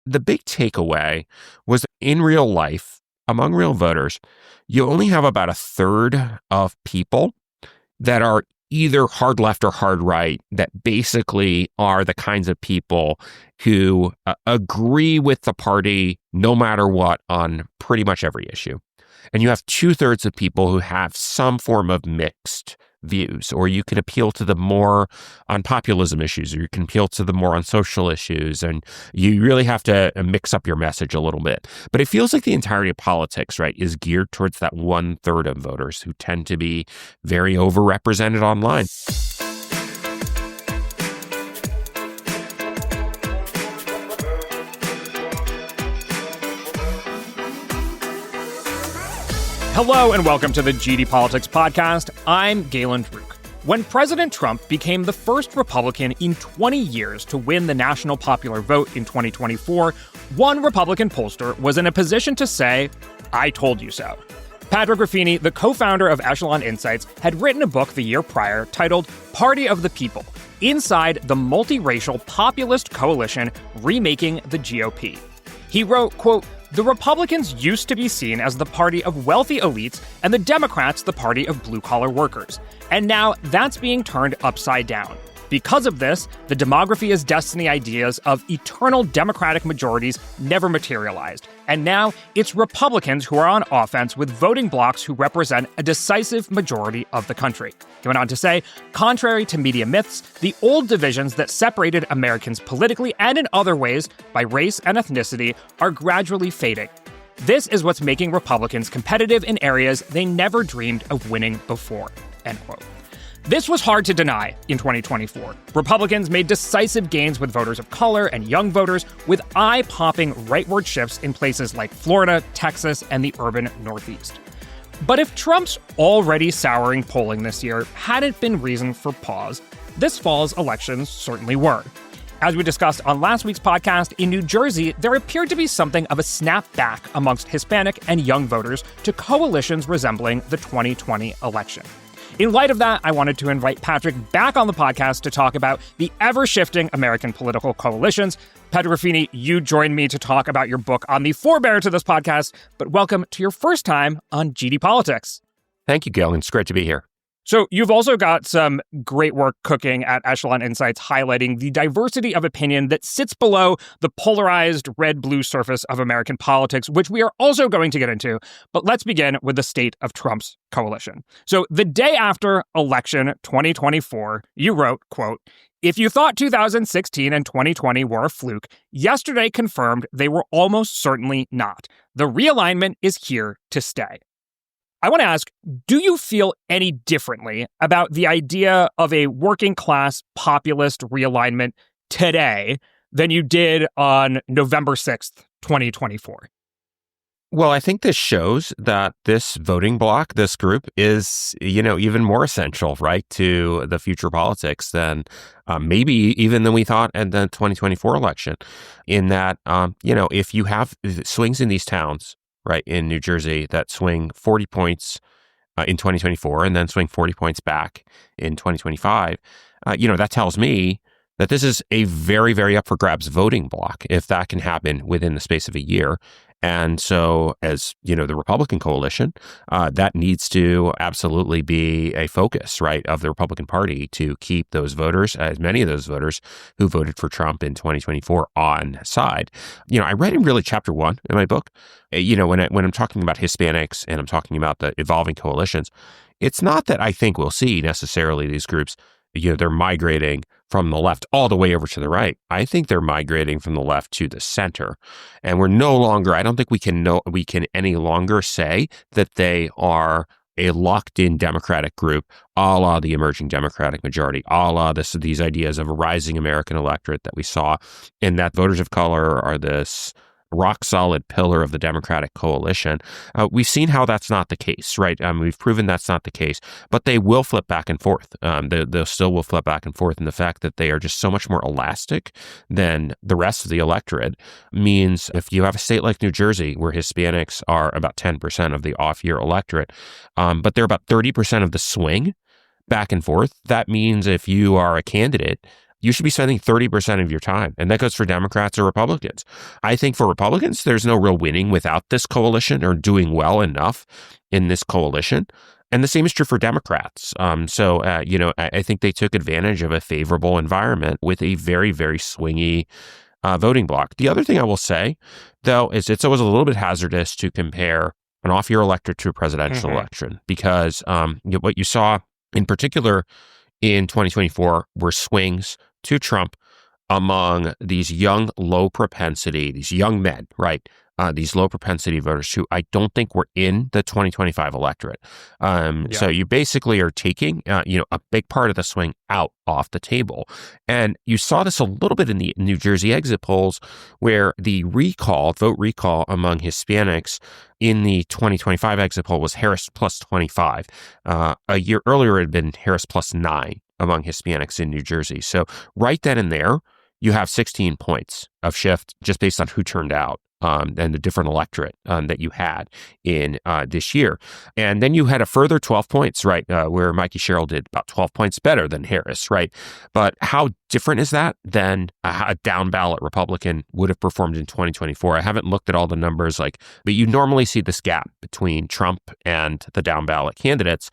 The big takeaway was in real life, among real voters, you only have about a third of people that are either hard left or hard right, that basically are the kinds of people who agree with the party no matter what on pretty much every issue. And you have 2/3 of people who have some form of mixed views, or you can appeal to them more on populism issues, or you can appeal to them more on social issues, and you really have to mix up your message a little bit. But it feels like the entirety of politics, right, is geared towards that 1/3 of voters who tend to be very overrepresented online. Hello and welcome to the GD Politics Podcast. I'm Galen Druk. When President Trump became the first Republican in 20 years to win the national popular vote in 2024, one Republican pollster was in a position to say, "I told you so." Patrick Ruffini, the co-founder of Echelon Insights, had written a book the year prior titled Party of the People, Inside the Multiracial Populist Coalition Remaking the GOP. He wrote, quote, "The Republicans used to be seen as the party of wealthy elites and the Democrats the party of blue-collar workers. And now that's being turned upside down. Because of this, the demography is destiny ideas of eternal Democratic majorities never materialized. And now it's Republicans who are on offense with voting blocs who represent a decisive majority of the country." He went on to say, "Contrary to media myths, the old divisions that separated Americans politically and in other ways by race and ethnicity are gradually fading. This is what's making Republicans competitive in areas they never dreamed of winning before." End quote. This was hard to deny in 2024. Republicans made decisive gains with voters of color and young voters, with eye-popping rightward shifts in places like Florida, Texas, and the urban Northeast. But if Trump's already souring polling this year hadn't been reason for pause, this fall's elections certainly were. As we discussed on last week's podcast, in New Jersey, there appeared to be something of a snapback amongst Hispanic and young voters to coalitions resembling the 2020 election. In light of that, I wanted to invite Patrick back on the podcast to talk about the ever-shifting American political coalitions. Patrick Ruffini, you joined me to talk about your book on the forebear to this podcast, but welcome to your first time on GD Politics. Thank you, Galen. It's great to be here. So you've also got some great work cooking at Echelon Insights, highlighting the diversity of opinion that sits below the polarized red-blue surface of American politics, which we are also going to get into. But let's begin with the state of Trump's coalition. So the day after election 2024, you wrote, quote, "If you thought 2016 and 2020 were a fluke, yesterday confirmed they were almost certainly not. The realignment is here to stay." I want to ask, do you feel any differently about the idea of a working class populist realignment today than you did on November 6th, 2024? Well, I think this shows that this voting bloc, this group, is, even more essential, right, to the future politics than maybe even than we thought at the 2024 election. In that, if you have swings in these towns, right, in New Jersey that swing 40 points in 2024 and then swing 40 points back in 2025, that tells me that this is a very, very up for grabs voting bloc if that can happen within the space of a year. And so, as the Republican coalition, that needs to absolutely be a focus, right, of the Republican Party to keep those voters, as many of those voters who voted for Trump in 2024, on side. I read in really chapter 1 in my book, when I'm talking about Hispanics and I'm talking about the evolving coalitions, it's not that I think we'll see necessarily these groups, they're migrating from the left all the way over to the right. I think they're migrating from the left to the center. And we're no longer, I don't think we can any longer say that they are a locked-in Democratic group, a la the emerging Democratic majority, a la these ideas of a rising American electorate that we saw, and that voters of color are this rock-solid pillar of the Democratic coalition. We've seen how that's not the case, right? We've proven that's not the case, but they will flip back and forth. They still will flip back and forth, and the fact that they are just so much more elastic than the rest of the electorate means if you have a state like New Jersey, where Hispanics are about 10% of the off-year electorate, but they're about 30% of the swing back and forth, that means if you are a candidate, you should be spending 30% of your time. And that goes for Democrats or Republicans. I think for Republicans, there's no real winning without this coalition or doing well enough in this coalition. And the same is true for Democrats. I think they took advantage of a favorable environment with a very, very swingy voting bloc. The other thing I will say, though, is it's always a little bit hazardous to compare an off-year electorate to a presidential election because what you saw in particular in 2024 were swings to Trump among these young, low propensity, these young men, right? These low propensity voters who I don't think were in the 2025 electorate. So you basically are taking, a big part of the swing out off the table. And you saw this a little bit in the New Jersey exit polls where the vote recall among Hispanics in the 2025 exit poll was Harris plus 25. A year earlier, it had been Harris plus 9 among Hispanics in New Jersey. So right then and there, you have 16 points of shift just based on who turned out. And the different electorate that you had in this year. And then you had a further 12 points, right, where Mikey Sherrill did about 12 points better than Harris, right? But how different is that than a down ballot Republican would have performed in 2024? I haven't looked at all the numbers, but you normally see this gap between Trump and the down ballot candidates.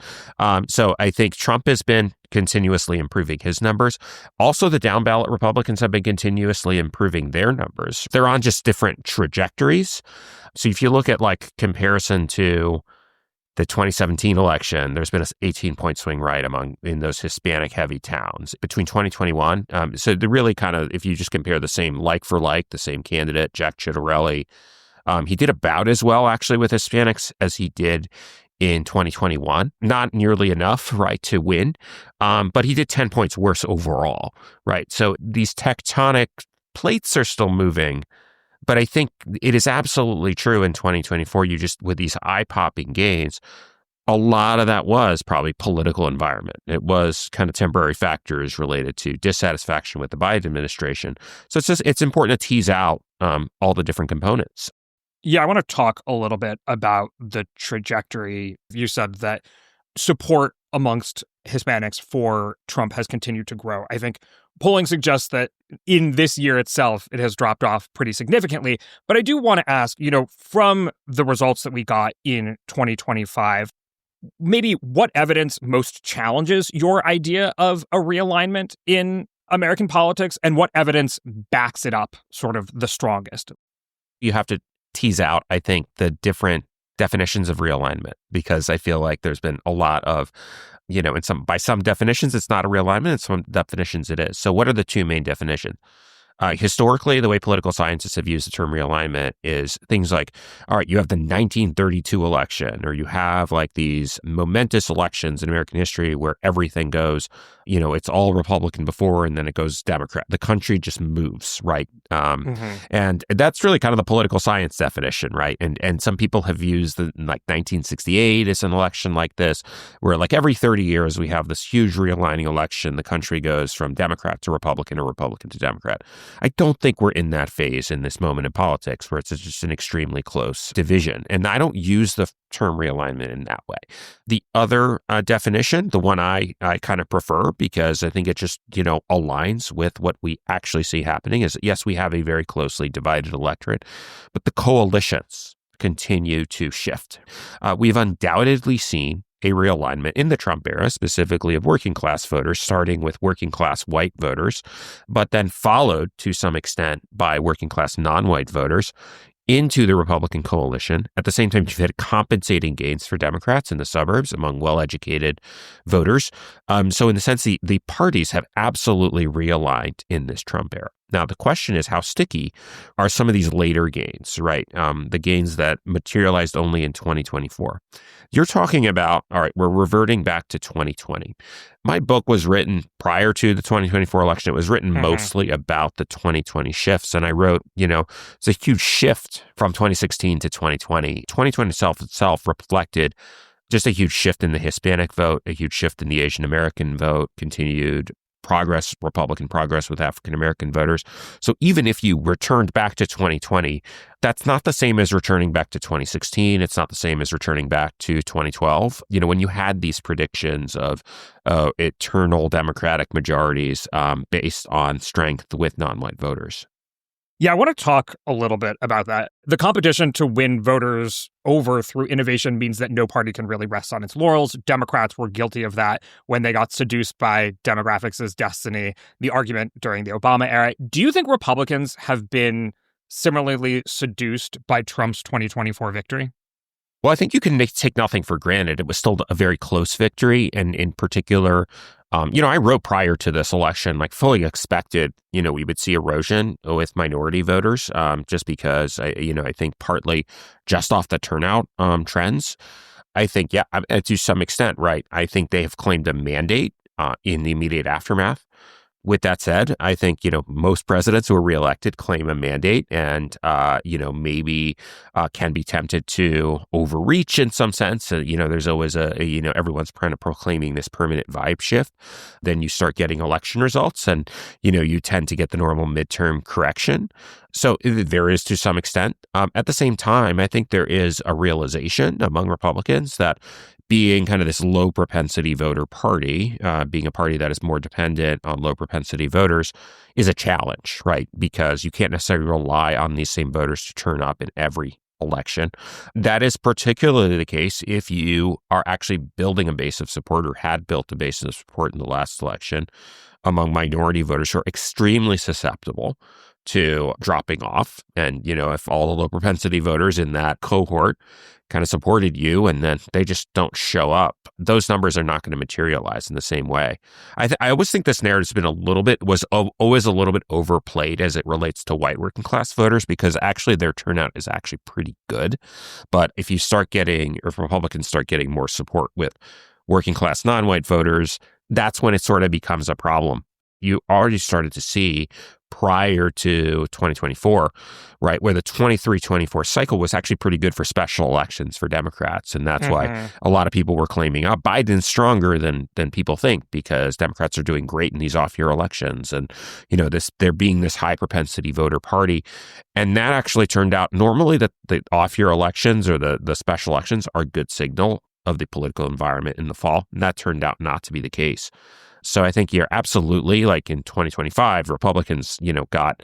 So I think Trump has been continuously improving his numbers. Also, the down ballot Republicans have been continuously improving their numbers. They're on just different trajectories. So if you look at comparison to the 2017 election, there's been an 18-point swing right in those Hispanic heavy towns between 2021. So they really kind of, if you just compare the same like for like, the same candidate, Jack Ciattarelli, he did about as well actually with Hispanics as he did in 2021. Not nearly enough, right, to win, but he did 10 points worse overall, right? So these tectonic plates are still moving, but I think it is absolutely true in 2024, with these eye-popping gains, a lot of that was probably political environment. It was kind of temporary factors related to dissatisfaction with the Biden administration. So it's important to tease out all the different components. Yeah, I want to talk a little bit about the trajectory. You said that support amongst Hispanics for Trump has continued to grow. I think polling suggests that in this year itself, it has dropped off pretty significantly. But I do want to ask, from the results that we got in 2025, maybe what evidence most challenges your idea of a realignment in American politics and what evidence backs it up sort of the strongest? You have to tease out, I think, the different definitions of realignment, because I feel like there's been a lot of, by some definitions, it's not a realignment, in some definitions it is. So what are the two main definitions? Historically, the way political scientists have used the term realignment is things like, all right, you have the 1932 election, or you have these momentous elections in American history where everything goes, it's all Republican before and then it goes Democrat. The country just moves, right? And that's really kind of the political science definition, right? And some people have used 1968 as an election like this, where every 30 years we have this huge realigning election. The country goes from Democrat to Republican or Republican to Democrat. I don't think we're in that phase in this moment in politics where it's just an extremely close division. And I don't use the term realignment in that way. The other definition, the one I kind of prefer because I think it just, aligns with what we actually see happening, is yes, we have a very closely divided electorate, but the coalitions continue to shift. We've undoubtedly seen a realignment in the Trump era, specifically of working class voters, starting with working class white voters, but then followed to some extent by working class non-white voters into the Republican coalition. At the same time, you've had compensating gains for Democrats in the suburbs among well-educated voters. So in the sense, the parties have absolutely realigned in this Trump era. Now, the question is, how sticky are some of these later gains, right? The gains that materialized only in 2024. You're talking about, all right, we're reverting back to 2020. My book was written prior to the 2024 election. It was written mostly about the 2020 shifts. And I wrote, it's a huge shift from 2016 to 2020. 2020 itself reflected just a huge shift in the Hispanic vote, a huge shift in the Asian American vote, continued progress, Republican progress with African American voters. So even if you returned back to 2020, that's not the same as returning back to 2016. It's not the same as returning back to 2012. When you had these predictions of eternal Democratic majorities based on strength with non-white voters. Yeah, I want to talk a little bit about that. The competition to win voters over through innovation means that no party can really rest on its laurels. Democrats were guilty of that when they got seduced by demographics as destiny, the argument during the Obama era. Do you think Republicans have been similarly seduced by Trump's 2024 victory? Well, I think you can take nothing for granted. It was still a very close victory. And in particular, I wrote prior to this election, fully expected, we would see erosion with minority voters, just because, I think partly just off the turnout trends. I think, to some extent, right, I think they have claimed a mandate in the immediate aftermath. With that said, I think, most presidents who are reelected claim a mandate and, maybe can be tempted to overreach in some sense. There's always everyone's kind of proclaiming this permanent vibe shift. Then you start getting election results and, you tend to get the normal midterm correction. So there is to some extent. At the same time, I think there is a realization among Republicans that being kind of this low propensity voter party, being a party that is more dependent on low propensity voters is a challenge, right? Because you can't necessarily rely on these same voters to turn up in every election. That is particularly the case if you are actually building a base of support or had built a base of support in the last election among minority voters who are extremely susceptible to dropping off. And, if all the low propensity voters in that cohort kind of supported you and then they just don't show up, those numbers are not going to materialize in the same way. I always think this narrative has been was always a little bit overplayed as it relates to white working class voters, because actually their turnout is actually pretty good. But if Republicans start getting more support with working class non-white voters, that's when it sort of becomes a problem. You already started to see prior to 2024, right, where the 23-24 cycle was actually pretty good for special elections for Democrats. And that's why a lot of people were claiming, Biden's stronger than people think, because Democrats are doing great in these off-year elections. And, they're being this high propensity voter party. And that actually turned out normally that the off-year elections or the special elections are a good signal of the political environment in the fall. And that turned out not to be the case. So I think you're absolutely, like in 2025, Republicans, got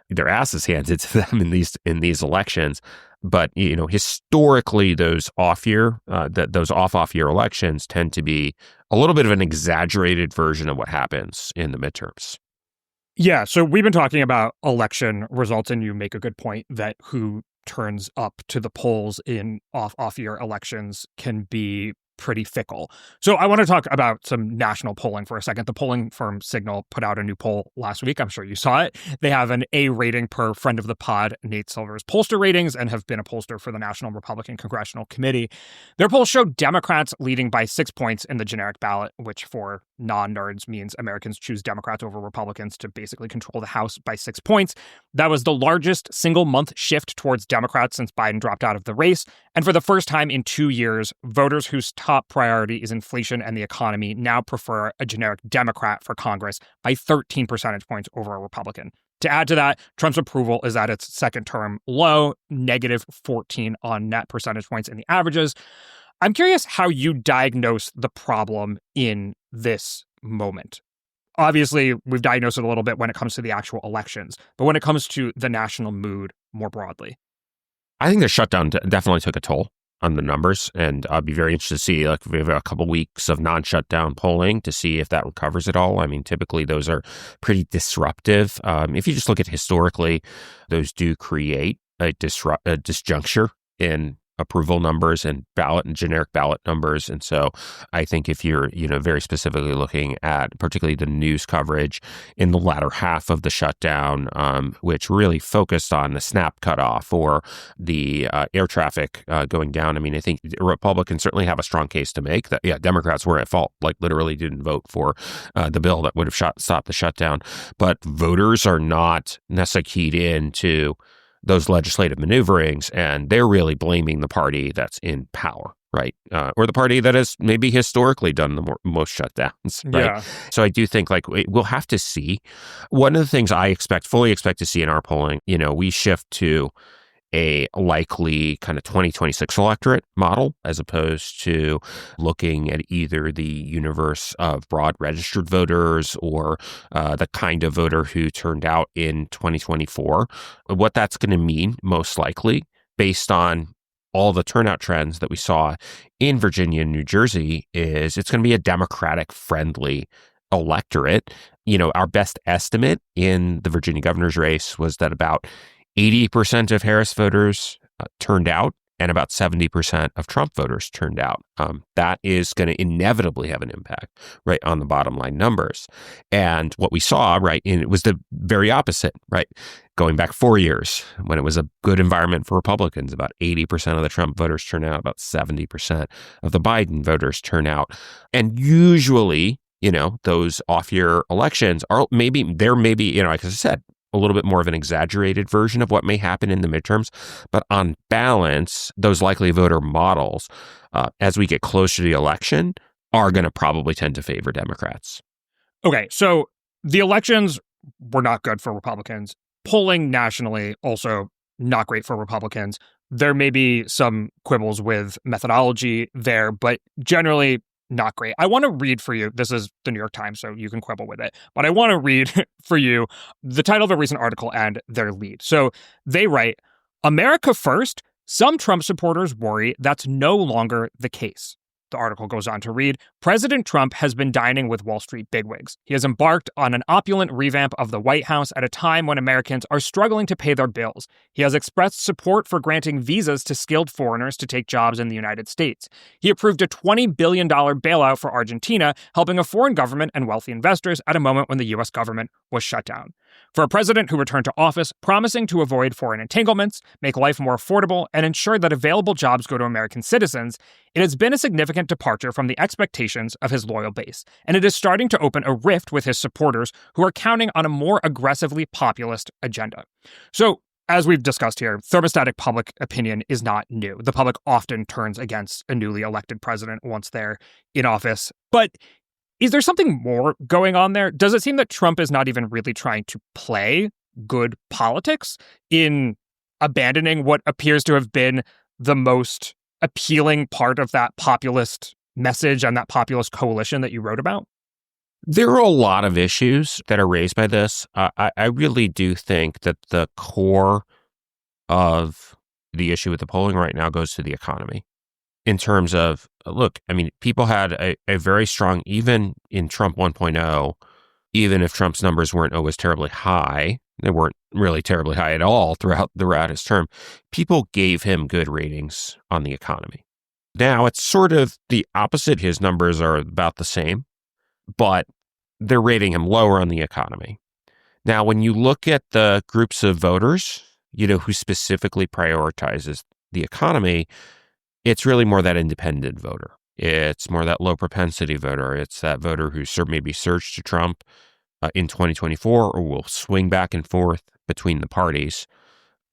their asses handed to them in these elections. But, historically, those off-year elections tend to be a little bit of an exaggerated version of what happens in the midterms. Yeah, so we've been talking about election results, and you make a good point that who turns up to the polls in off-year elections can be pretty fickle. So I want to talk about some national polling for a second. The polling firm Signal put out a new poll last week. I'm sure you saw it. They have an A rating per friend of the pod, Nate Silver's pollster ratings, and have been a pollster for the National Republican Congressional Committee. Their poll showed Democrats leading by 6 points in the generic ballot, which for non-nerds means Americans choose Democrats over Republicans to basically control the House by 6 points. That was the largest single-month shift towards Democrats since Biden dropped out of the race. And for the first time in 2 years, voters whose top priority is inflation and the economy now prefer a generic Democrat for Congress by 13 percentage points over a Republican. To add to that, Trump's approval is at its second term low, negative 14 on net percentage points in the averages. I'm curious how you diagnose the problem in this moment. Obviously, we've diagnosed it a little bit when it comes to the actual elections, but when it comes to the national mood more broadly. I think the shutdown definitely took a toll on the numbers, and I'd be very interested to see, we have a couple weeks of non-shutdown polling to see if that recovers at all. I mean, typically those are pretty disruptive. If you just look at historically, those do create a disjuncture in approval numbers and generic ballot numbers. And so I think if you're, very specifically looking at particularly the news coverage in the latter half of the shutdown, which really focused on the snap cutoff or the air traffic going down. I mean, I think Republicans certainly have a strong case to make that, Democrats were at fault, literally didn't vote for the bill that would have stopped the shutdown. But voters are not necessarily keyed into those legislative maneuverings, and they're really blaming the party that's in power. right? Or the party that has maybe historically done the most shutdowns, right? Yeah. So I do think we'll have to see. One of the things I fully expect to see in our polling, we shift to a likely kind of 2026 electorate model as opposed to looking at either the universe of broad registered voters or the kind of voter who turned out in 2024. What that's going to mean, most likely, based on all the turnout trends that we saw in Virginia and New Jersey, is it's going to be a Democratic-friendly electorate. Our best estimate in the Virginia governor's race was that about 80% of Harris voters turned out and about 70% of Trump voters turned out. That is going to inevitably have an impact, right, on the bottom line numbers. And what we saw, right, it was the very opposite, right? Going back 4 years when it was a good environment for Republicans, about 80% of the Trump voters turn out, about 70% of the Biden voters turn out. And usually, those off-year elections are maybe, like I said, a little bit more of an exaggerated version of what may happen in the midterms. But on balance, those likely voter models, as we get closer to the election, are going to probably tend to favor Democrats. Okay, so the elections were not good for Republicans. Polling nationally, also not great for Republicans. There may be some quibbles with methodology there, but generally not great. I want to read for you. This is the New York Times, so you can quibble with it. But I want to read for you the title of a recent article and their lead. So they write, "America First? Some Trump supporters worry that's no longer the case." The article goes on to read, "President Trump has been dining with Wall Street bigwigs. He has embarked on an opulent revamp of the White House at a time when Americans are struggling to pay their bills. He has expressed support for granting visas to skilled foreigners to take jobs in the United States. He approved a $20 billion bailout for Argentina, helping a foreign government and wealthy investors at a moment when the U.S. government was shut down. For a president who returned to office promising to avoid foreign entanglements, make life more affordable, and ensure that available jobs go to American citizens, it has been a significant departure from the expectations of his loyal base, and it is starting to open a rift with his supporters who are counting on a more aggressively populist agenda." So, as we've discussed here, thermostatic public opinion is not new. The public often turns against a newly elected president once they're in office. But is there something more going on there? Does it seem that Trump is not even really trying to play good politics in abandoning what appears to have been the most appealing part of that populist message and that populist coalition that you wrote about? There are a lot of issues that are raised by this. I really do think that the core of the issue with the polling right now goes to the economy. In terms of, look, I mean, people had a very strong, even in Trump 1.0, even if Trump's numbers weren't always terribly high, they weren't really terribly high at all throughout his term, people gave him good ratings on the economy. Now it's sort of the opposite. His numbers are about the same, but they're rating him lower on the economy. Now, when you look at the groups of voters, who specifically prioritizes the economy, it's really more that independent voter. It's more that low propensity voter. It's that voter who maybe surged to Trump in 2024 or will swing back and forth between the parties.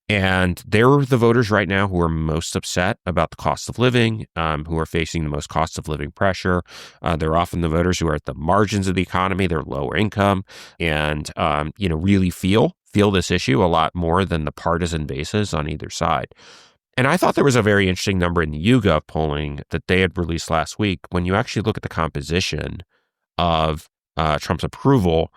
And they're the voters right now who are most upset about the cost of living, who are facing the most cost of living pressure. They're often the voters who are at the margins of the economy. They're lower income and, really feel this issue a lot more than the partisan bases on either side. And I thought there was a very interesting number in the YouGov polling that they had released last week. When you actually look at the composition of Trump's approval,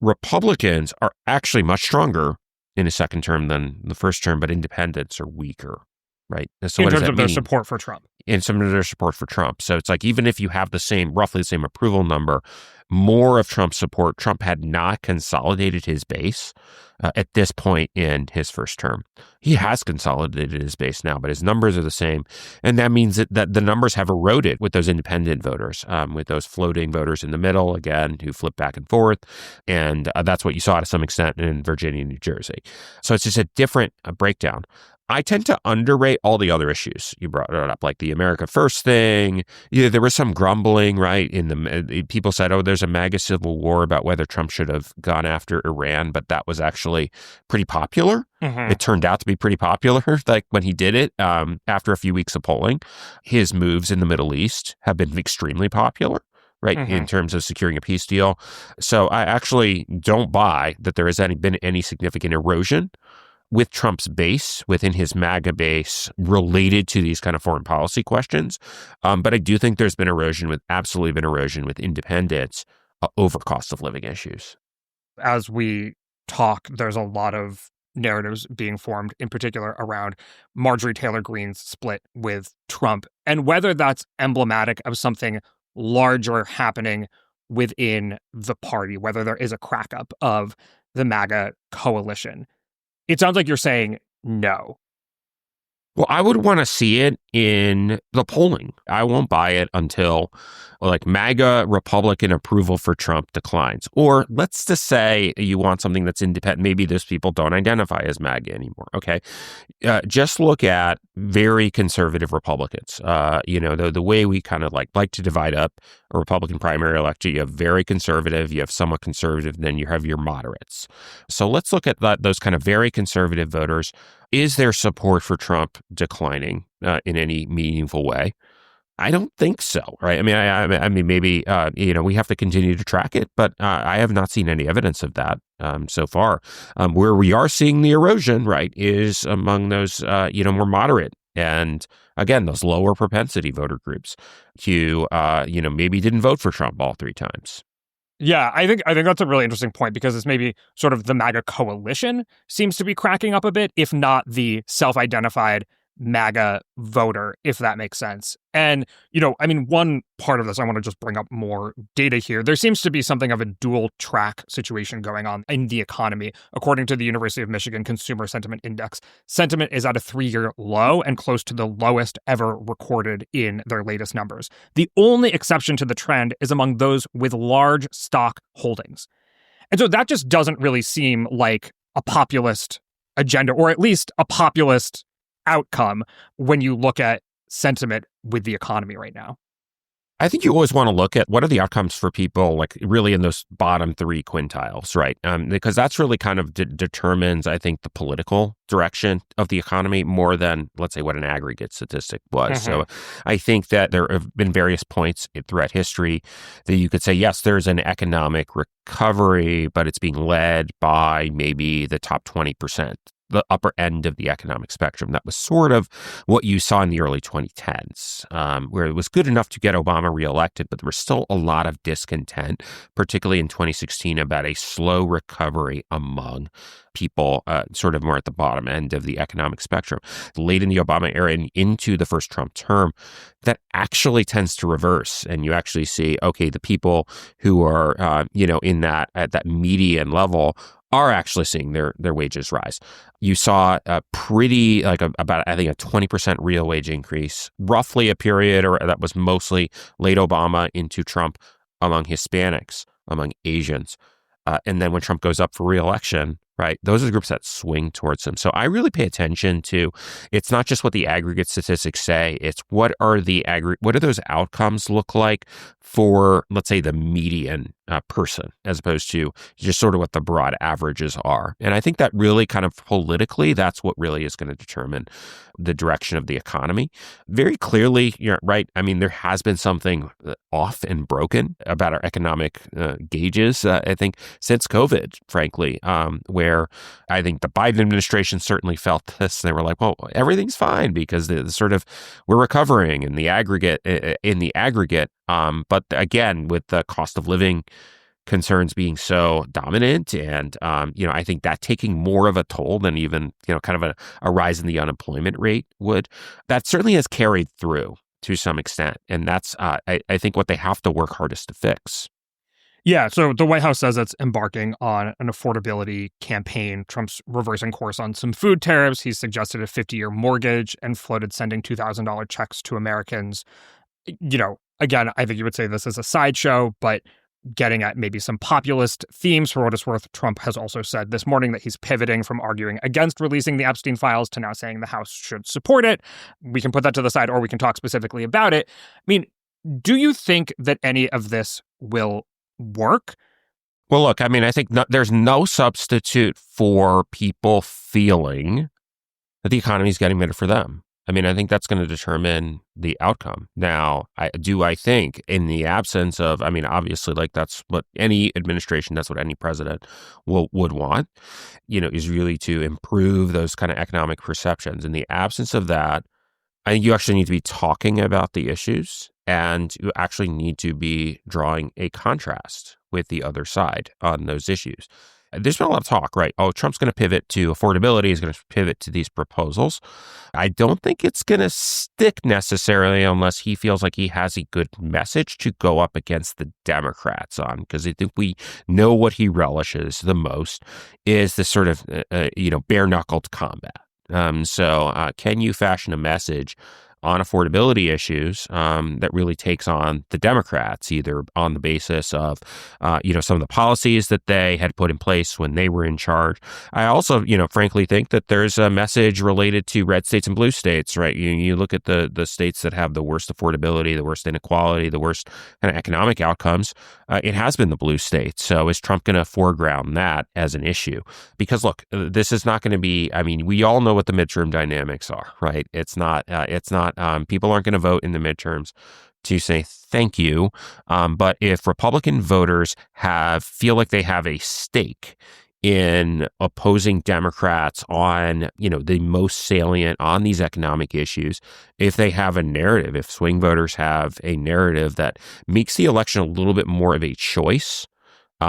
Republicans are actually much stronger in his second term than the first term, but independents are weaker, right? So in what does terms that of their mean? support for Trump. In some of their support for Trump. So it's like, even if you have roughly the same approval number, more of Trump's support, Trump had not consolidated his base at this point in his first term. He has consolidated his base now, but his numbers are the same. And that means that the numbers have eroded with those independent voters, with those floating voters in the middle, again, who flip back and forth. And that's what you saw to some extent in Virginia and New Jersey. So it's just a different breakdown. I tend to underrate all the other issues you brought up, like the America First thing. There was some grumbling, right? People said, "Oh, there's a MAGA civil war about whether Trump should have gone after Iran," but that was actually pretty popular. Mm-hmm. It turned out to be pretty popular, like when he did it after a few weeks of polling. His moves in the Middle East have been extremely popular, right, in terms of securing a peace deal. So I actually don't buy that there has been any significant erosion with Trump's base, within his MAGA base, related to these kind of foreign policy questions. But I do think there's been absolutely been erosion with independents over cost of living issues. As we talk, there's a lot of narratives being formed, in particular around Marjorie Taylor Greene's split with Trump, and whether that's emblematic of something larger happening within the party, whether there is a crack up of the MAGA coalition. It sounds like you're saying no. Well, I would want to see it in the polling. I won't buy it until like MAGA Republican approval for Trump declines. Or let's just say you want something that's independent. Maybe those people don't identify as MAGA anymore. Okay. Just look at very conservative Republicans. The way we kind of like to divide up a Republican primary election, you have very conservative, you have somewhat conservative, then you have your moderates. So let's look at those kind of very conservative voters. Is their support for Trump declining in any meaningful way? I don't think so, right? I mean, maybe we have to continue to track it, but I have not seen any evidence of that so far. Where we are seeing the erosion, right, is among those more moderate and again those lower propensity voter groups who maybe didn't vote for Trump all three times. Yeah, I think that's a really interesting point, because it's maybe sort of the MAGA coalition seems to be cracking up a bit, if not the self-identified MAGA voter, if that makes sense. And, one part of this, I want to just bring up more data here. There seems to be something of a dual track situation going on in the economy. According to the University of Michigan Consumer Sentiment Index, sentiment is at a 3-year low and close to the lowest ever recorded in their latest numbers. The only exception to the trend is among those with large stock holdings. And so that just doesn't really seem like a populist agenda, or at least a populist outcome when you look at sentiment with the economy right now. I think you always want to look at what are the outcomes for people like really in those bottom three quintiles, right? Because that's really kind of determines, I think, the political direction of the economy more than, let's say, what an aggregate statistic was. So I think that there have been various points throughout history that you could say, yes, there's an economic recovery, but it's being led by maybe the top 20%. The upper end of the economic spectrum. That was sort of what you saw in the early 2010s, where it was good enough to get Obama reelected, but there was still a lot of discontent, particularly in 2016, about a slow recovery among people sort of more at the bottom end of the economic spectrum. Late in the Obama era and into the first Trump term, that actually tends to reverse. And you actually see, okay, the people who are, in that at that median level are actually seeing their wages rise. You saw a pretty, about, I think, a 20% real wage increase, roughly a period, or that was mostly late Obama into Trump, among Hispanics, among Asians. And then when Trump goes up for reelection, right, those are the groups that swing towards him. So I really pay attention to, it's not just what the aggregate statistics say, it's what do those outcomes look like for, let's say, the median person, as opposed to just sort of what the broad averages are. And I think that really kind of politically, that's what really is going to determine the direction of the economy. Very clearly, you're right. I mean, there has been something off and broken about our economic gauges, I think, since COVID, frankly, where I think the Biden administration certainly felt this. They were like, well, everything's fine because we're recovering in the aggregate. But again, with the cost of living concerns being so dominant and, I think that taking more of a toll than even, kind of a rise in the unemployment rate would, that certainly has carried through to some extent. And that's, I think, what they have to work hardest to fix. Yeah, so the White House says it's embarking on an affordability campaign. Trump's reversing course on some food tariffs. He's suggested a 50-year mortgage and floated sending $2,000 checks to Americans. Again, I think you would say this is a sideshow, but getting at maybe some populist themes. For what it's worth, Trump has also said this morning that he's pivoting from arguing against releasing the Epstein files to now saying the House should support it. We can put that to the side, or we can talk specifically about it. I mean, do you think that any of this will work? Well, look, I mean, I think there's no substitute for people feeling that the economy is getting better for them. I mean, I think that's going to determine the outcome. Now, I think in the absence of, I mean, obviously, like that's what any administration, that's what any president would want, is really to improve those kind of economic perceptions. In the absence of that, I think you actually need to be talking about the issues, and you actually need to be drawing a contrast with the other side on those issues. There's been a lot of talk, right? Oh, Trump's going to pivot to affordability. He's going to pivot to these proposals. I don't think it's going to stick necessarily unless he feels like he has a good message to go up against the Democrats on, because I think we know what he relishes the most is this sort of, bare-knuckled combat. So can you fashion a message on affordability issues that really takes on the Democrats, either on the basis of, some of the policies that they had put in place when they were in charge. I also, frankly think that there's a message related to red states and blue states, right? You look at the states that have the worst affordability, the worst inequality, the worst kind of economic outcomes. It has been the blue states. So is Trump going to foreground that as an issue? Because look, this is not going to be, I mean, we all know what the midterm dynamics are, right? It's not, people aren't going to vote in the midterms to say thank you. But if Republican voters feel like they have a stake in opposing Democrats on, the most salient on these economic issues, if they have a narrative, if swing voters have a narrative that makes the election a little bit more of a choice,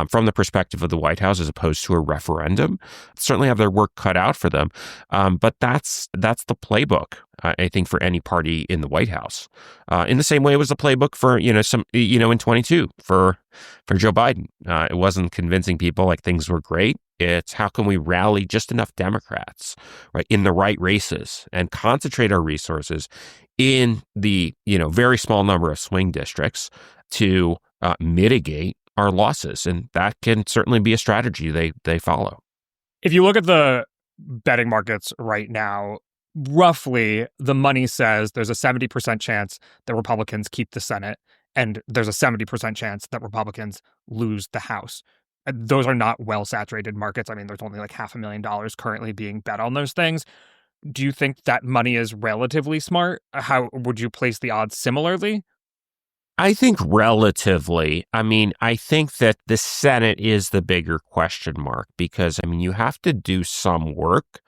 from the perspective of the White House as opposed to a referendum, certainly have their work cut out for them. But that's the playbook, I think, for any party in the White House. In the same way it was the playbook for, in 22 for Joe Biden. It wasn't convincing people like things were great. It's how can we rally just enough Democrats, right, in the right races and concentrate our resources in the, very small number of swing districts to mitigate our losses. And that can certainly be a strategy they follow. If you look at the betting markets right now, roughly the money says there's a 70% chance that Republicans keep the Senate, and there's a 70% chance that Republicans lose the House. Those are not well-saturated markets. I mean, there's only like $500,000 currently being bet on those things. Do you think that money is relatively smart? How would you place the odds similarly? I think relatively. I mean, I think that the Senate is the bigger question mark because, I mean, you have to do some work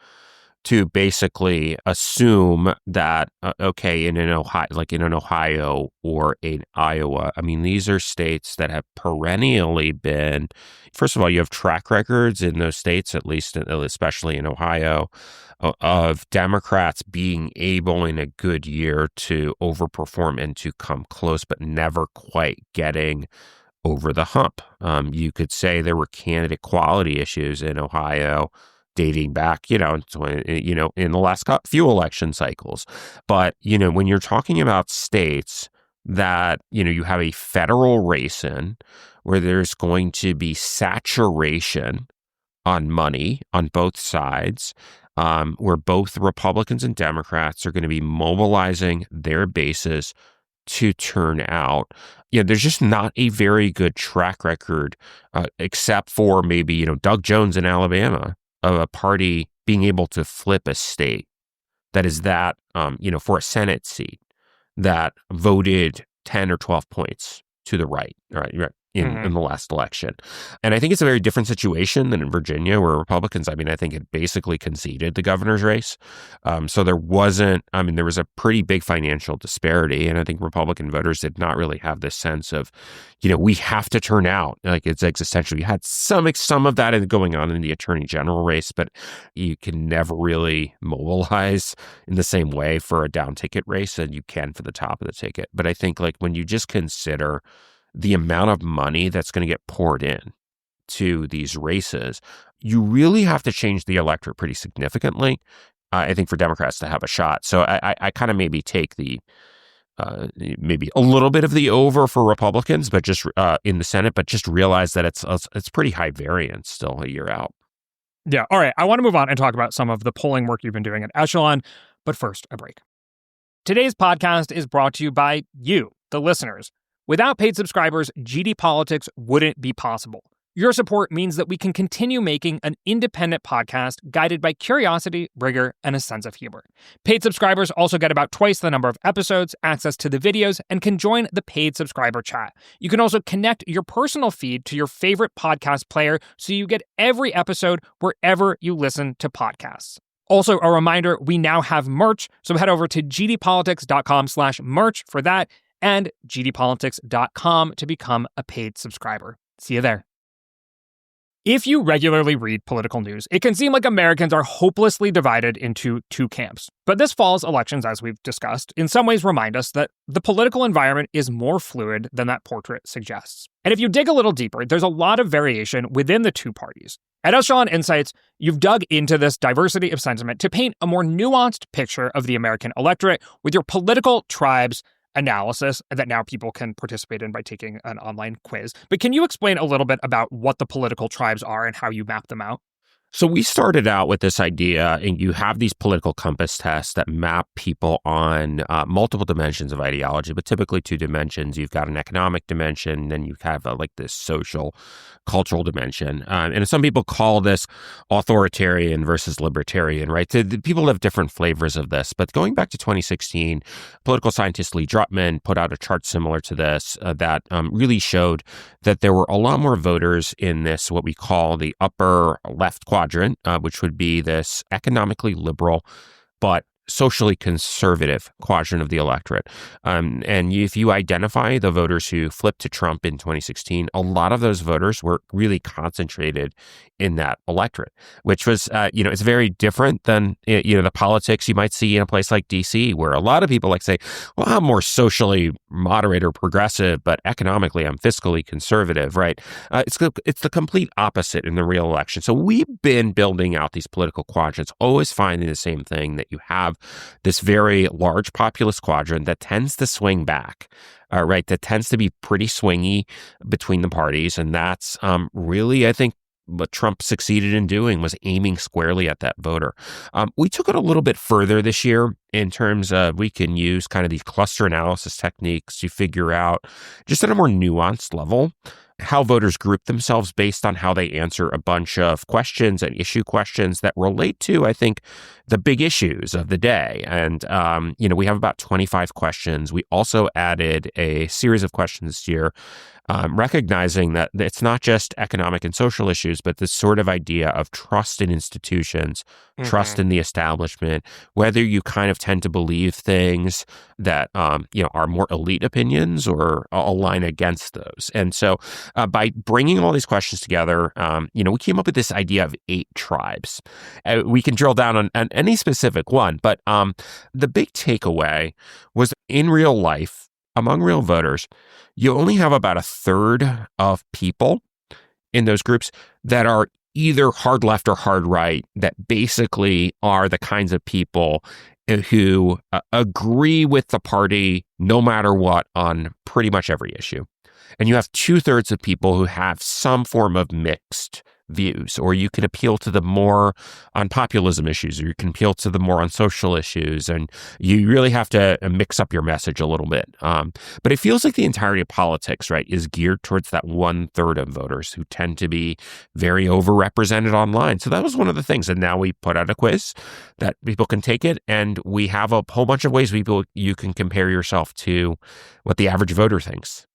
to basically assume that, in an Ohio or in Iowa, I mean, these are states that have perennially been, first of all, you have track records in those states, at least, especially in Ohio, of Democrats being able in a good year to overperform and to come close, but never quite getting over the hump. You could say there were candidate quality issues in Ohio dating back, in the last few election cycles. But, when you're talking about states that, you have a federal race in where there's going to be saturation on money on both sides, where both Republicans and Democrats are going to be mobilizing their bases to turn out. There's just not a very good track record, except for maybe, Doug Jones in Alabama, of a party being able to flip a state that is that, for a Senate seat that voted 10 or 12 points to the right, in the last election. And I think it's a very different situation than in Virginia, where Republicans, I think had basically conceded the governor's race. So there was a pretty big financial disparity. And I think Republican voters did not really have this sense of, we have to turn out, like it's existential. You had some of that going on in the attorney general race, but you can never really mobilize in the same way for a down ticket race than you can for the top of the ticket. But I think like when you just consider the amount of money that's going to get poured in to these races, you really have to change the electorate pretty significantly, I think, for Democrats to have a shot. So I kind of maybe take the maybe a little bit of the over for Republicans, but just in the Senate, but just realize that it's pretty high variance still a year out. Yeah. All right. I want to move on and talk about some of the polling work you've been doing at Echelon. But first, a break. Today's podcast is brought to you by you, the listeners. Without paid subscribers, GD Politics wouldn't be possible. Your support means that we can continue making an independent podcast guided by curiosity, rigor, and a sense of humor. Paid subscribers also get about twice the number of episodes, access to the videos, and can join the paid subscriber chat. You can also connect your personal feed to your favorite podcast player so you get every episode wherever you listen to podcasts. Also, a reminder, we now have merch, so head over to gdpolitics.com/merch for that and gdpolitics.com to become a paid subscriber. See you there. If you regularly read political news, it can seem like Americans are hopelessly divided into two camps. But this fall's elections, as we've discussed, in some ways remind us that the political environment is more fluid than that portrait suggests. And if you dig a little deeper, there's a lot of variation within the two parties. At Echelon Insights, you've dug into this diversity of sentiment to paint a more nuanced picture of the American electorate with your political tribes analysis that now people can participate in by taking an online quiz. But can you explain a little bit about what the political tribes are and how you map them out? So we started out with this idea, and you have these political compass tests that map people on multiple dimensions of ideology, but typically two dimensions. You've got an economic dimension, then you have like this social, cultural dimension. And some people call this authoritarian versus libertarian, right? So people have different flavors of this. But going back to 2016, political scientist Lee Drutman put out a chart similar to this that really showed that there were a lot more voters in this, what we call the upper left quadrant, which would be this economically liberal but socially conservative quadrant of the electorate. And if you identify the voters who flipped to Trump in 2016, a lot of those voters were really concentrated in that electorate, which was, it's very different than, the politics you might see in a place like DC, where a lot of people like say, well, I'm more socially moderate or progressive, but economically I'm fiscally conservative, right? It's the complete opposite in the real election. So we've been building out these political quadrants, always finding the same thing, that you have this very large populist quadrant that tends to swing back, right? That tends to be pretty swingy between the parties. And that's really, I think, what Trump succeeded in doing, was aiming squarely at that voter. We took it a little bit further this year in terms of we can use kind of these cluster analysis techniques to figure out, just at a more nuanced level, how voters group themselves based on how they answer a bunch of questions and issue questions that relate to, I think, the big issues of the day. And, we have about 25 questions. We also added a series of questions this year, recognizing that it's not just economic and social issues, but this sort of idea of trust in institutions, trust in the establishment, whether you kind of tend to believe things that, are more elite opinions or align against those. And so by bringing all these questions together, we came up with this idea of 8 tribes. We can drill down on any specific one, but the big takeaway was, in real life, among real voters, you only have about a third of people in those groups that are either hard left or hard right, that basically are the kinds of people who agree with the party no matter what on pretty much every issue. And you have 2/3 of people who have some form of mixed views, or you can appeal to them more on populism issues, or you can appeal to them more on social issues, and you really have to mix up your message a little bit. But it feels like the entirety of politics, right, is geared towards that 1/3 of voters who tend to be very overrepresented online. So that was one of the things. And now we put out a quiz that people can take it, and we have a whole bunch of ways you can compare yourself to what the average voter thinks.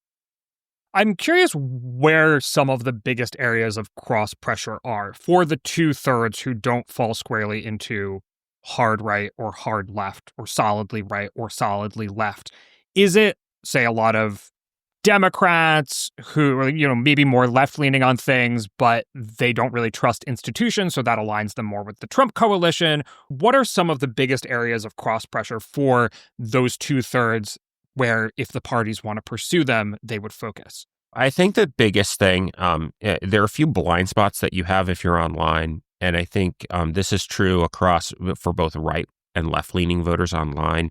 I'm curious where some of the biggest areas of cross pressure are for the 2/3 who don't fall squarely into hard right or hard left or solidly right or solidly left. Is it, say, a lot of Democrats who are, maybe more left leaning on things, but they don't really trust institutions, so that aligns them more with the Trump coalition? What are some of the biggest areas of cross pressure for those 2/3 where, if the parties want to pursue them, they would focus? I think the biggest thing, there are a few blind spots that you have if you're online. And I think this is true for both right and left-leaning voters online.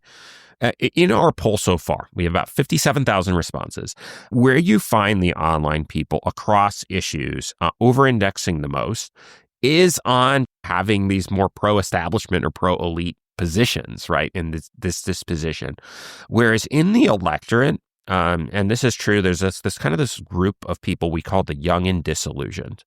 In our poll so far, we have about 57,000 responses. Where you find the online people across issues over-indexing the most is on having these more pro-establishment or pro-elite positions, right, in this position. Whereas in the electorate, and this is true, there's this kind of this group of people we call the young and disillusioned,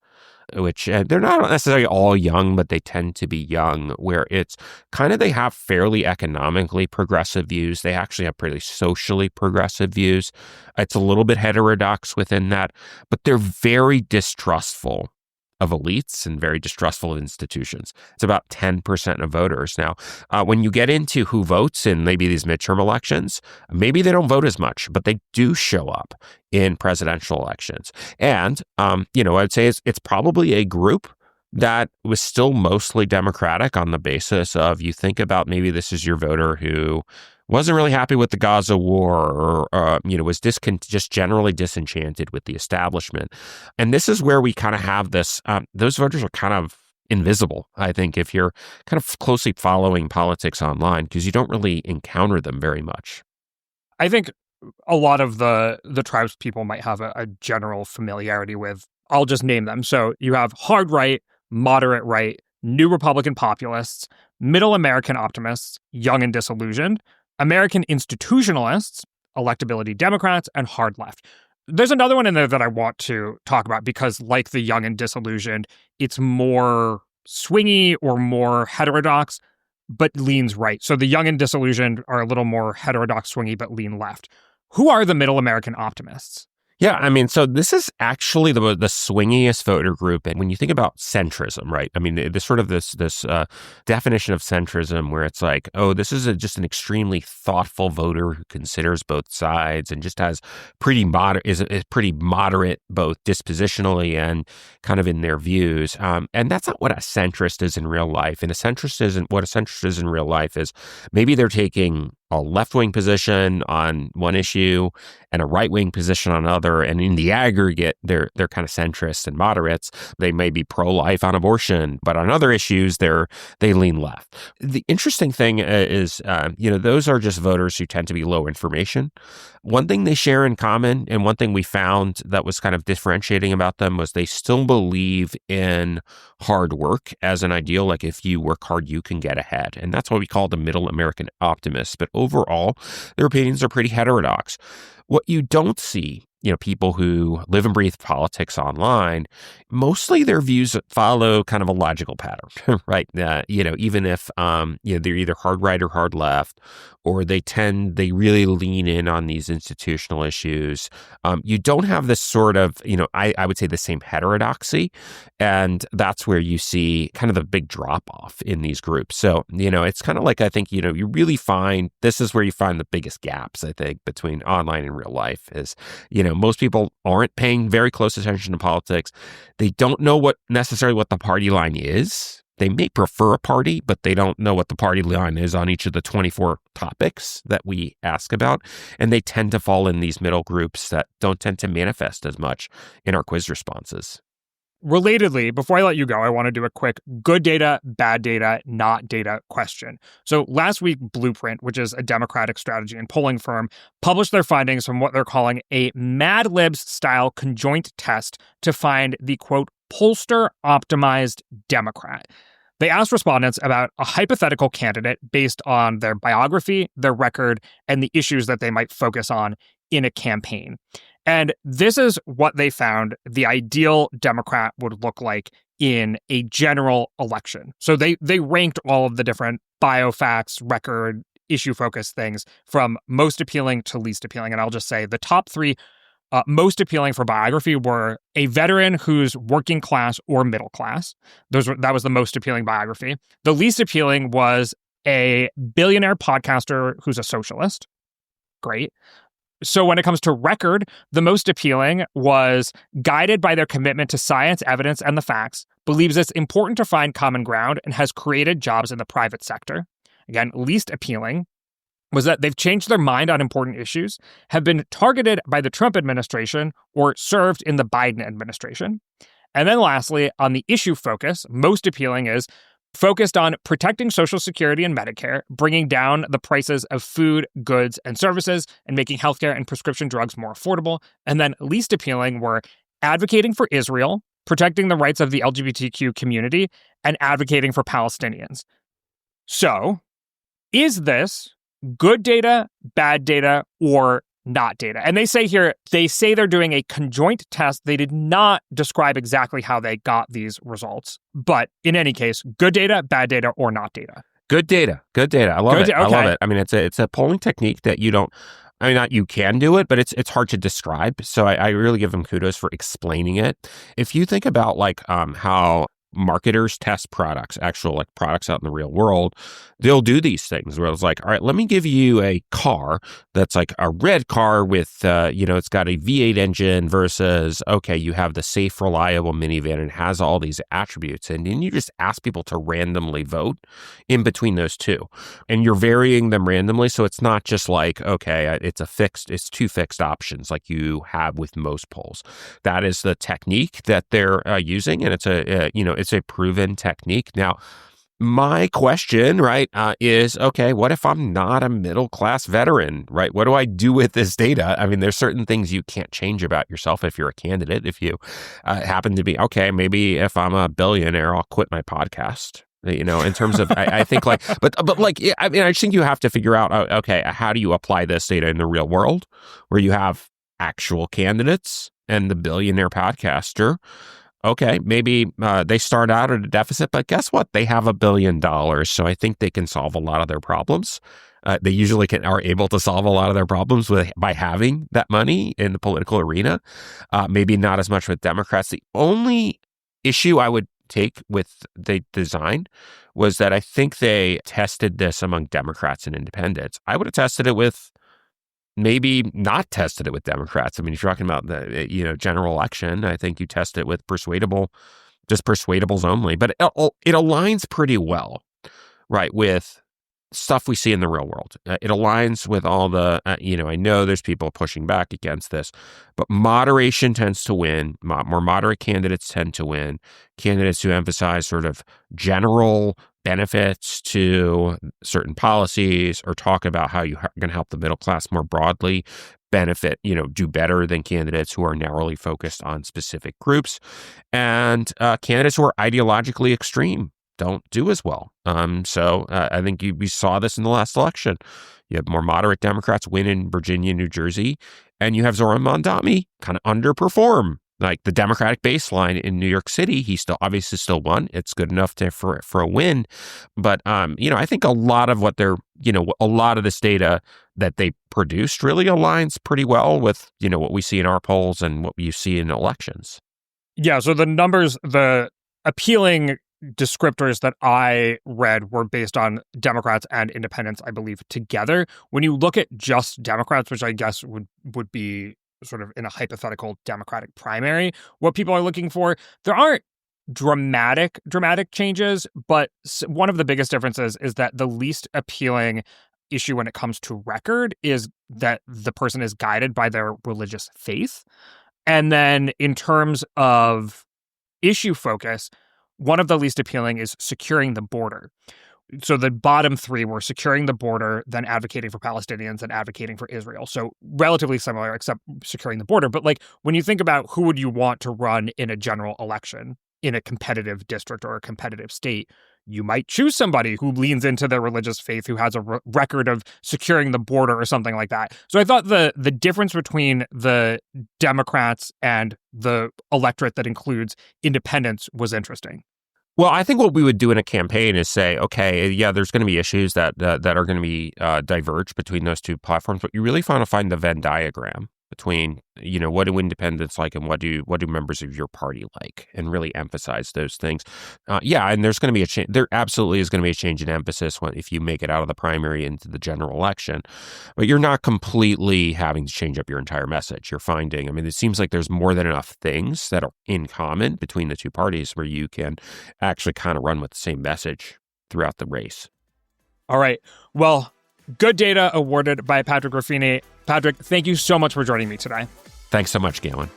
which they're not necessarily all young, but they tend to be young, where it's kind of they have fairly economically progressive views. They actually have pretty socially progressive views. It's a little bit heterodox within that, but they're very distrustful of elites and very distrustful of institutions. It's about 10% of voters. Now, when you get into who votes in maybe these midterm elections, maybe they don't vote as much, but they do show up in presidential elections. And, I'd say it's probably a group that was still mostly Democratic on the basis of, you think about maybe this is your voter who wasn't really happy with the Gaza war or was just generally disenchanted with the establishment. And this is where we kind of have this, those voters are kind of invisible, I think, if you're kind of closely following politics online, because you don't really encounter them very much. I think a lot of the tribes people might have a general familiarity with. I'll just name them. So you have hard right, moderate right, new Republican populists, middle American optimists, young and disillusioned, American institutionalists, electability Democrats, and hard left. There's another one in there that I want to talk about because, like the young and disillusioned, it's more swingy or more heterodox, but leans right. So the young and disillusioned are a little more heterodox, swingy, but lean left. Who are the middle American optimists? Yeah, I mean, so this is actually the swingiest voter group. And when you think about centrism, right? I mean, this sort of this definition of centrism where it's like, oh, this is just an extremely thoughtful voter who considers both sides and just has is pretty moderate both dispositionally and kind of in their views. And that's not what a centrist is in real life. And what a centrist is in real life is maybe they're taking a left-wing position on one issue and a right-wing position on another. And in the aggregate, they're kind of centrists and moderates. They may be pro-life on abortion, but on other issues, they lean left. The interesting thing is, those are just voters who tend to be low information. One thing they share in common, and one thing we found that was kind of differentiating about them, was they still believe in hard work as an ideal. Like, if you work hard, you can get ahead. And that's what we call the middle American optimists. But overall, their opinions are pretty heterodox. What you don't see, people who live and breathe politics online, mostly their views follow kind of a logical pattern, right? Even if, they're either hard right or hard left, or they really lean in on these institutional issues. You don't have this sort of, I would say the same heterodoxy. And that's where you see kind of the big drop off in these groups. So, it's kind of like, I think, you really this is where you find the biggest gaps, I think, between online and real life is, most people aren't paying very close attention to politics. They don't know necessarily what the party line is. They may prefer a party, but they don't know what the party line is on each of the 24 topics that we ask about. And they tend to fall in these middle groups that don't tend to manifest as much in our quiz responses. Relatedly, before I let you go, I want to do a quick good data, bad data, not data question. So last week, Blueprint, which is a Democratic strategy and polling firm, published their findings from what they're calling a Mad Libs-style conjoint test to find the, quote, pollster optimized Democrat. They asked respondents about a hypothetical candidate based on their biography, their record, and the issues that they might focus on in a campaign. And this is what they found the ideal Democrat would look like in a general election. So they ranked all of the different biofacts, record, issue-focused things from most appealing to least appealing. And I'll just say the top three most appealing for biography were a veteran who's working class or middle class. That was the most appealing biography. The least appealing was a billionaire podcaster who's a socialist. Great. So when it comes to record, the most appealing was guided by their commitment to science, evidence, and the facts, believes it's important to find common ground, and has created jobs in the private sector. Again, least appealing was that they've changed their mind on important issues, have been targeted by the Trump administration, or served in the Biden administration. And then lastly, on the issue focus, most appealing is focused on protecting Social Security and Medicare, bringing down the prices of food, goods, and services, and making healthcare and prescription drugs more affordable. And then least appealing were advocating for Israel, protecting the rights of the LGBTQ community, and advocating for Palestinians. So, is this good data, bad data, or not data? And they say they're doing a conjoint test. They did not describe exactly how they got these results. But in any case, good data, bad data, or not data? Good data. I love it. Okay. I love it. I mean, it's a polling technique that you can do it, but it's hard to describe. So I really give them kudos for explaining it. If you think about how marketers test products, actual products out in the real world, they'll do these things where it's like, all right, let me give you a car that's like a red car with, it's got a V8 engine versus, okay, you have the safe, reliable minivan and it has all these attributes. And then you just ask people to randomly vote in between those two. And you're varying them randomly. So it's not just like, okay, it's two fixed options like you have with most polls. That is the technique that they're using. And it's a proven technique. Now, my question, right, is, okay, what if I'm not a middle-class veteran, right? What do I do with this data? I mean, there's certain things you can't change about yourself if you're a candidate. If you happen to be, okay, maybe if I'm a billionaire, I'll quit my podcast. In terms of, I think I just think you have to figure out, okay, how do you apply this data in the real world where you have actual candidates and the billionaire podcaster? Okay, maybe they start out at a deficit, but guess what? They have $1 billion, so I think they can solve a lot of their problems. They usually are able to solve a lot of their problems by having that money in the political arena. Maybe not as much with Democrats. The only issue I would take with the design was that I think they tested this among Democrats and independents. I would have tested it with maybe not tested it with Democrats. I mean, if you're talking about the general election, I think you test it with persuadables only. But it aligns pretty well, right, with stuff we see in the real world. It aligns with all the, I know there's people pushing back against this, but moderation tends to win. More moderate candidates tend to win. Candidates who emphasize sort of general benefits to certain policies or talk about how you're going to help the middle class more broadly benefit, do better than candidates who are narrowly focused on specific groups. And candidates who are ideologically extreme don't do as well. So I think we saw this in the last election. You have more moderate Democrats win in Virginia, New Jersey, and you have Zoran Mondani kind of underperform. Like the Democratic baseline in New York City, he obviously still won. It's good enough for a win. But, I think a lot of a lot of this data that they produced really aligns pretty well with, what we see in our polls and what you see in elections. Yeah. So the numbers, the appealing descriptors that I read were based on Democrats and independents, I believe, together. When you look at just Democrats, which I guess would be sort of in a hypothetical Democratic primary, what people are looking for, there aren't dramatic changes, but one of the biggest differences is that the least appealing issue when it comes to record is that the person is guided by their religious faith. And then in terms of issue focus, one of the least appealing is securing the border. So the bottom three were securing the border, then advocating for Palestinians, and advocating for Israel. So relatively similar, except securing the border. But when you think about who would you want to run in a general election in a competitive district or a competitive state, you might choose somebody who leans into their religious faith, who has a record of securing the border or something like that. So I thought the difference between the Democrats and the electorate that includes independents was interesting. Well, I think what we would do in a campaign is say, okay, yeah, there's going to be issues that are going to be diverge between those two platforms, but you really want to find the Venn diagram between, what do independents like and what do members of your party like, and really emphasize those things. And there's going to be a change. There absolutely is going to be a change in emphasis if you make it out of the primary into the general election, but you're not completely having to change up your entire message. You're finding, it seems like there's more than enough things that are in common between the two parties where you can actually kind of run with the same message throughout the race. All right. Well, good data awarded by Patrick Ruffini. Patrick, thank you so much for joining me today. Thanks so much, Galen.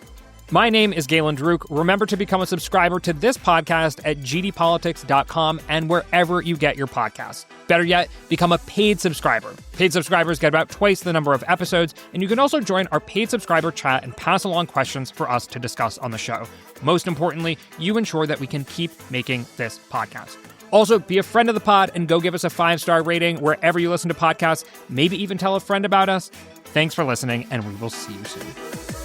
My name is Galen Druk. Remember to become a subscriber to this podcast at gdpolitics.com and wherever you get your podcasts. Better yet, become a paid subscriber. Paid subscribers get about twice the number of episodes, and you can also join our paid subscriber chat and pass along questions for us to discuss on the show. Most importantly, you ensure that we can keep making this podcast. Also, be a friend of the pod and go give us a 5-star rating wherever you listen to podcasts. Maybe even tell a friend about us. Thanks for listening, and we will see you soon.